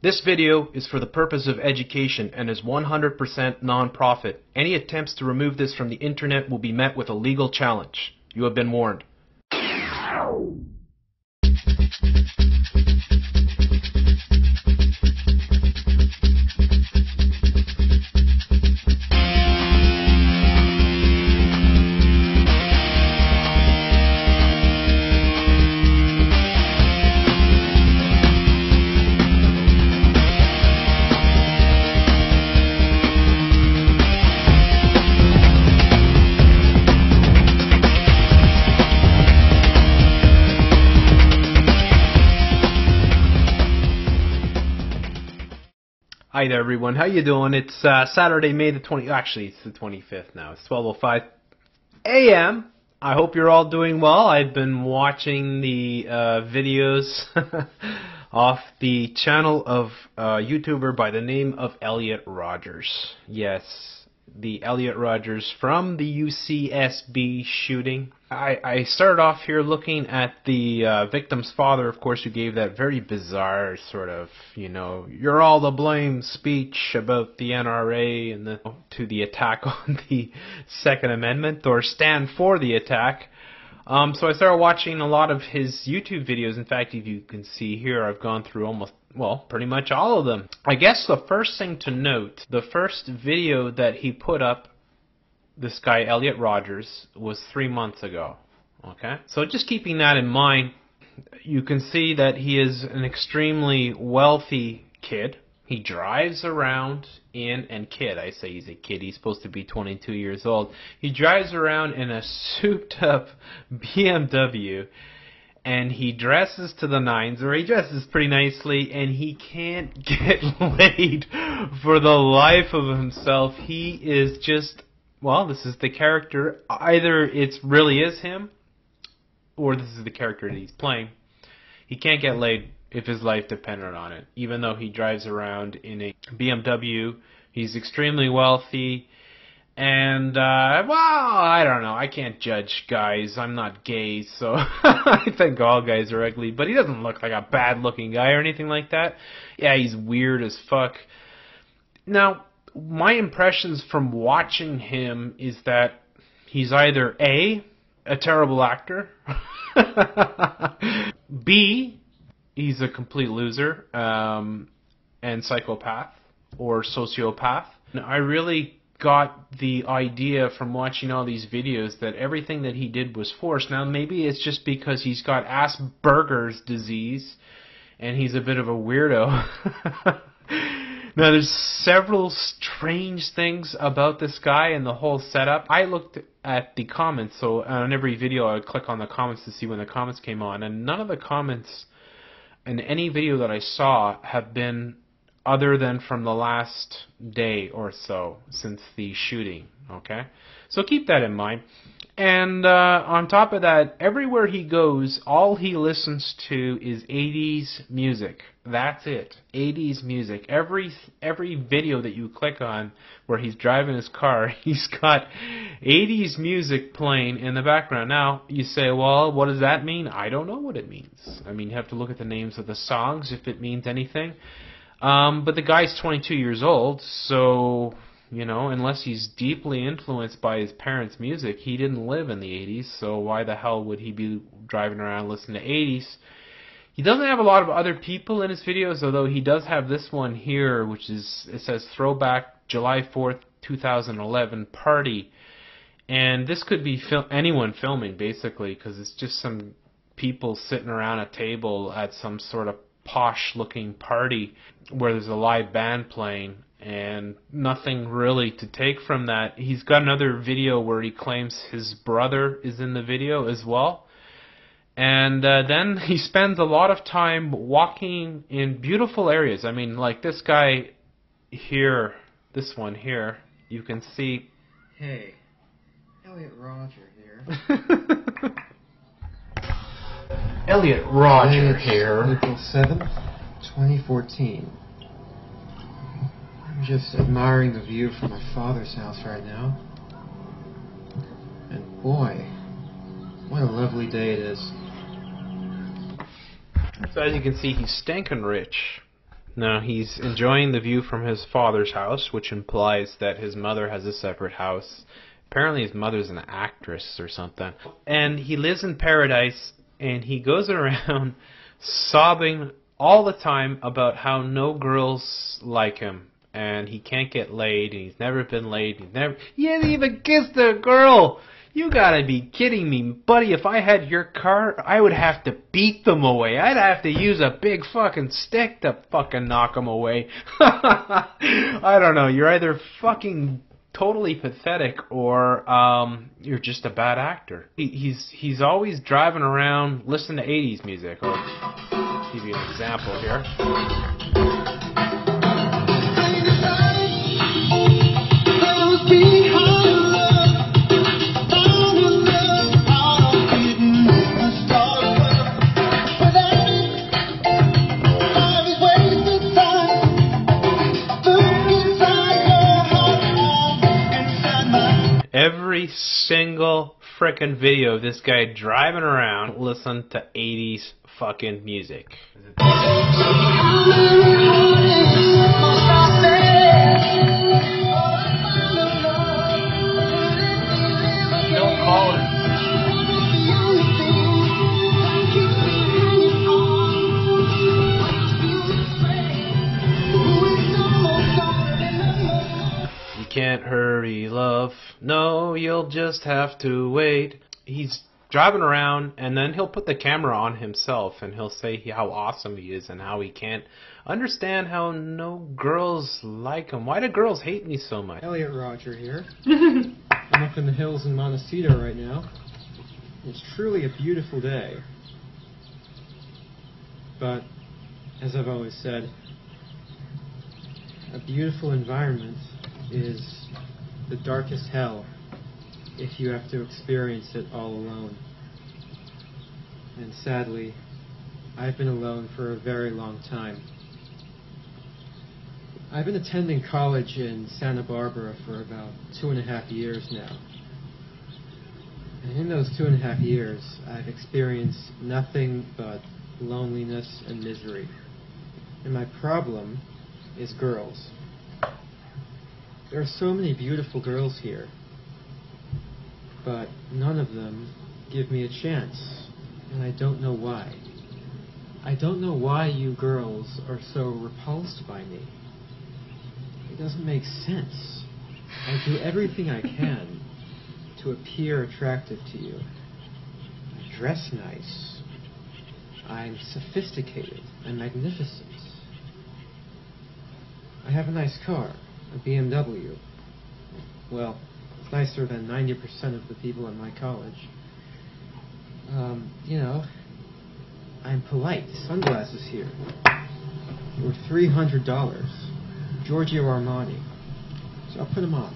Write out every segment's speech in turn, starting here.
This video is for the purpose of education and is 100% non-profit. Any attempts to remove this from the internet will be met with a legal challenge. You have been warned. Hi there, everyone. How you doing? It's Saturday, May the 20th. Actually, it's the 25th now. It's 12:05 a.m. I hope you're all doing well. I've been watching the videos off the channel of a YouTuber by the name of Elliot Rodgers. Yes, the Elliot Rodgers from the UCSB shooting. I started off here looking at the victim's father, of course, who gave that very bizarre sort of, you're all to blame speech about the NRA and to the attack on the Second Amendment, or stand for the attack. So I started watching a lot of his YouTube videos. In fact, if you can see here, I've gone through pretty much all of them. I guess the first thing to note, the first video that he put up, this guy Elliot Rodgers, was 3 months ago. Okay, so just keeping that in mind, you can see that he is an extremely wealthy kid. He drives around I say he's a kid, he's supposed to be 22 years old. He drives around in a souped up BMW, and he dresses to the nines, or he dresses pretty nicely, and he can't get laid for the life of himself. He is just, this is the character. Either it really is him, or this is the character that he's playing. He can't get laid if his life depended on it. Even though he drives around in a BMW, he's extremely wealthy. And, I don't know. I can't judge guys. I'm not gay, so I think all guys are ugly. But he doesn't look like a bad-looking guy or anything like that. Yeah, he's weird as fuck. Now, my impressions from watching him is that he's either A, terrible actor, B, he's a complete loser, and psychopath or sociopath. And I really got the idea from watching all these videos that everything that he did was forced. Now, maybe it's just because he's got Asperger's disease and he's a bit of a weirdo. Now, there's several strange things about this guy and the whole setup. I looked at the comments, so on every video I would click on the comments to see when the comments came on, and none of the comments in any video that I saw have been other than from the last day or so since the shooting, okay? So keep that in mind. And on top of that, everywhere he goes, all he listens to is 80s music. That's it. 80s music. Every video that you click on where he's driving his car, he's got 80s music playing in the background. Now, you say, well, what does that mean? I don't know what it means. I mean, you have to look at the names of the songs if it means anything. But the guy's 22 years old, so, unless he's deeply influenced by his parents' music, he didn't live in the 80s, so why the hell would he be driving around listening to 80s? He doesn't have a lot of other people in his videos, although he does have this one here, it says Throwback July 4th, 2011 Party. And this could be anyone filming, basically, because it's just some people sitting around a table at some sort of posh-looking party where there's a live band playing, and nothing really to take from that. He's got another video where he claims his brother is in the video as well. And then he spends a lot of time walking in beautiful areas. I mean, like this guy here, this one here, you can see. Hey, Elliot Rodger here. Elliot Rodger here. April 7th, 2014. I'm just admiring the view from my father's house right now. And boy, what a lovely day it is. So as you can see, he's stinking rich. No, he's enjoying the view from his father's house, which implies that his mother has a separate house. Apparently his mother's an actress or something. And he lives in paradise, and he goes around sobbing all the time about how no girls like him. And he can't get laid, and he's never been laid. He hasn't even kissed a girl! You gotta be kidding me, buddy. If I had your car, I would have to beat them away. I'd have to use a big fucking stick to fucking knock them away. I don't know. You're either fucking totally pathetic or you're just a bad actor. He's always driving around listening to 80s music. I'll give you an example here. Every single frickin' video of this guy driving around listening to 80s fucking music. Don't call it. You can't hurry, love. No, you'll just have to wait. He's driving around, and then he'll put the camera on himself, and he'll say how awesome he is and how he can't understand how no girls like him. Why do girls hate me so much? Elliot, Rodger here. I'm up in the hills in Montecito right now. It's truly a beautiful day. But, as I've always said, a beautiful environment is the darkest hell if you have to experience it all alone. And sadly, I've been alone for a very long time. I've been attending college in Santa Barbara for about 2.5 years now. And in those 2.5 years, I've experienced nothing but loneliness and misery. And my problem is girls. There are so many beautiful girls here, but none of them give me a chance, and I don't know why. I don't know why you girls are so repulsed by me. It doesn't make sense. I do everything I can to appear attractive to you. I dress nice. I'm sophisticated and magnificent. I have a nice car. A BMW. Well, it's nicer than 90% of the people in my college. You know, I'm polite. Sunglasses here. Worth $300. Giorgio Armani. So I'll put them on.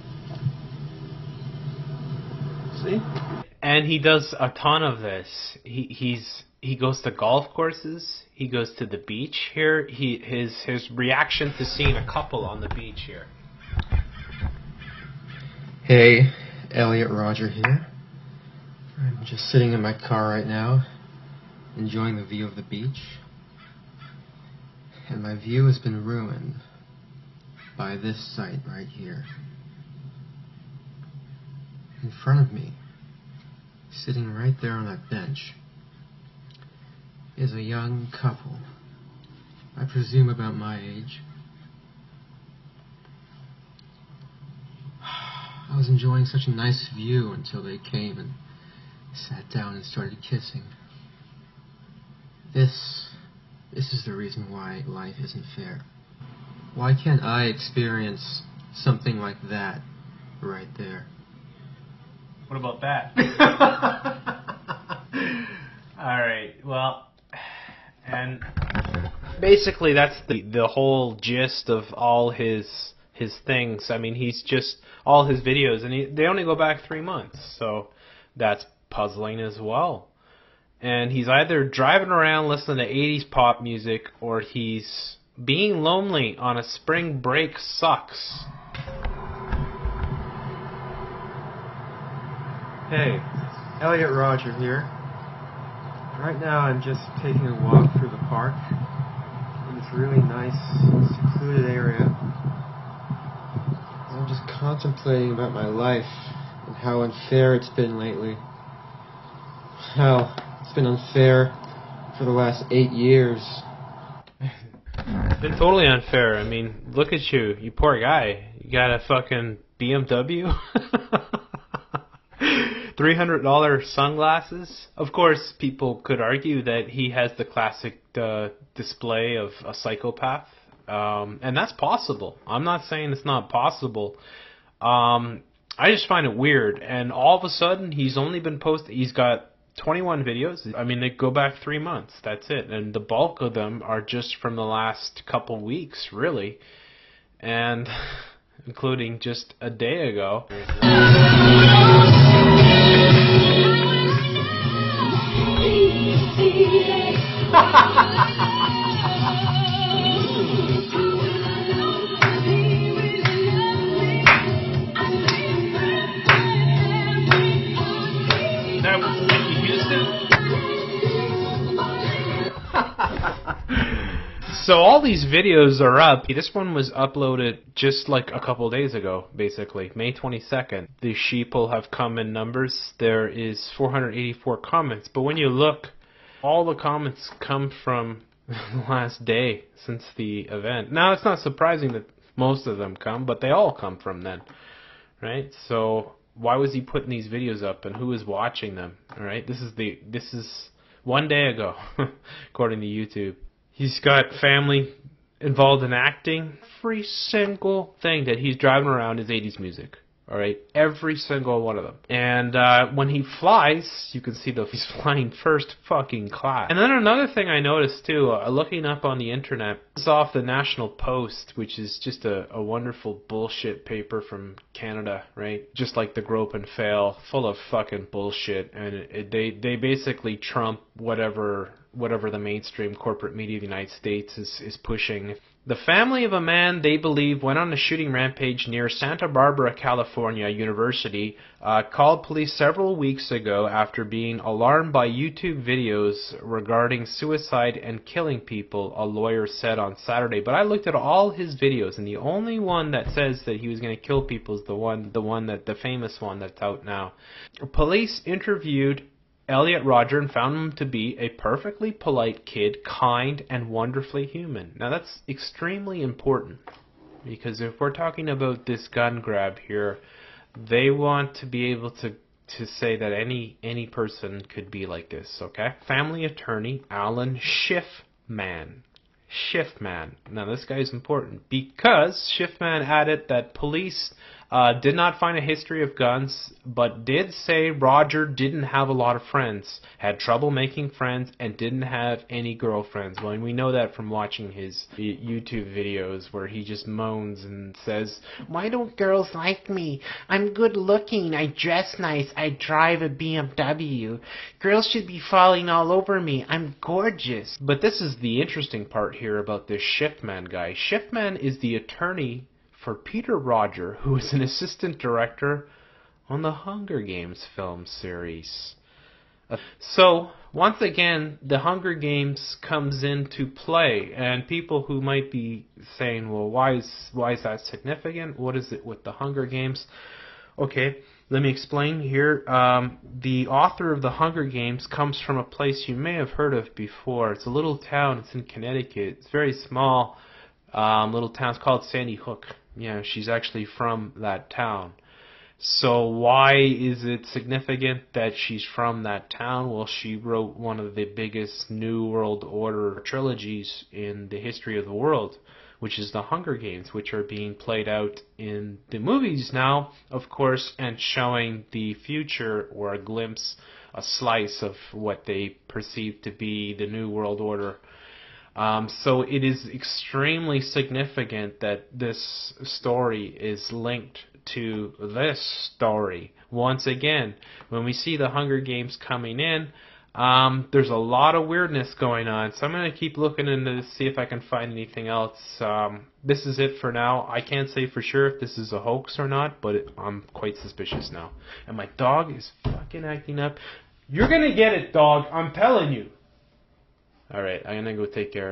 See? And he does a ton of this. He goes to golf courses. He goes to the beach here. His reaction to seeing a couple on the beach here. Hey, Elliot, Rodger here. I'm just sitting in my car right now, enjoying the view of the beach. And my view has been ruined by this sight right here. In front of me, sitting right there on that bench, is a young couple, I presume about my age. I was enjoying such a nice view until they came and sat down and started kissing. This is the reason why life isn't fair. Why can't I experience something like that right there? What about that? Alright, well, and basically that's the whole gist of all his things. I mean, he's just all his videos, and they only go back 3 months, so that's puzzling as well. And he's either driving around listening to 80s pop music, or he's being lonely on a spring break. Sucks. Hey, Elliot, Rodger here. Right now I'm just taking a walk through the park. And it's really nice, secluded area. I'm just contemplating about my life and how unfair it's been lately. How it's been unfair for the last 8 years. It's been totally unfair. I mean, look at you. You poor guy. You got a fucking BMW? $300 sunglasses? Of course, people could argue that he has the classic display of a psychopath. And that's possible. I'm not saying it's not possible. I just find it weird. And all of a sudden, he's only been posted. He's got 21 videos. I mean, they go back 3 months. That's it. And the bulk of them are just from the last couple weeks, really. And including just a day ago. So all these videos are up. This one was uploaded just like a couple days ago, basically, May 22nd. The sheeple have come in numbers. There is 484 comments. But when you look, all the comments come from the last day since the event. Now, it's not surprising that most of them come, but they all come from then, right? So why was he putting these videos up, and who is watching them? All right, this is 1 day ago, according to YouTube. He's got family involved in acting. Every single thing that he's driving around is 80s music. All right, every single one of them. And when he flies, you can see he's flying first fucking class. And then another thing I noticed too, looking up on the internet, this is off the National Post, which is just a wonderful bullshit paper from Canada, right? Just like the Grope and Fail, full of fucking bullshit, and they basically trump whatever the mainstream corporate media of the United States is pushing. The family of a man they believe went on a shooting rampage near Santa Barbara, California University called police several weeks ago after being alarmed by YouTube videos regarding suicide and killing people, a lawyer said on Saturday. But I looked at all his videos, and the only one that says that he was going to kill people is the famous one that's out now. Police interviewed Elliot Rodger and found him to be a perfectly polite kid, kind and wonderfully human. Now that's extremely important, because if we're talking about this gun grab here, they want to be able to say that any person could be like this, okay? Family attorney Alan Schiffman. Now this guy is important because Schiffman added that police did not find a history of guns, but did say Rodger didn't have a lot of friends, had trouble making friends, and didn't have any girlfriends. Well, and we know that from watching his YouTube videos where he just moans and says, "Why don't girls like me? I'm good looking, I dress nice, I drive a BMW. Girls should be falling all over me, I'm gorgeous." But this is the interesting part here about this Schiffman guy. Schiffman is the attorney for Peter Rodger, who is an assistant director on the Hunger Games film series. So, once again, the Hunger Games comes into play, and people who might be saying, well, why is that significant? What is it with the Hunger Games? Okay, let me explain here. The author of the Hunger Games comes from a place you may have heard of before. It's a little town. It's in Connecticut. It's very small. Little town. It's called Sandy Hook. Yeah, she's actually from that town. So why is it significant that she's from that town? Well, she wrote one of the biggest New World Order trilogies in the history of the world, which is the Hunger Games, which are being played out in the movies now, of course, and showing the future, or a glimpse, a slice of what they perceive to be the New World Order. So it is extremely significant that this story is linked to this story. Once again, when we see the Hunger Games coming in, there's a lot of weirdness going on. So I'm going to keep looking into this, see if I can find anything else. This is it for now. I can't say for sure if this is a hoax or not, but I'm quite suspicious now. And my dog is fucking acting up. You're going to get it, dog. I'm telling you. Alright, I'm going to go take care of it.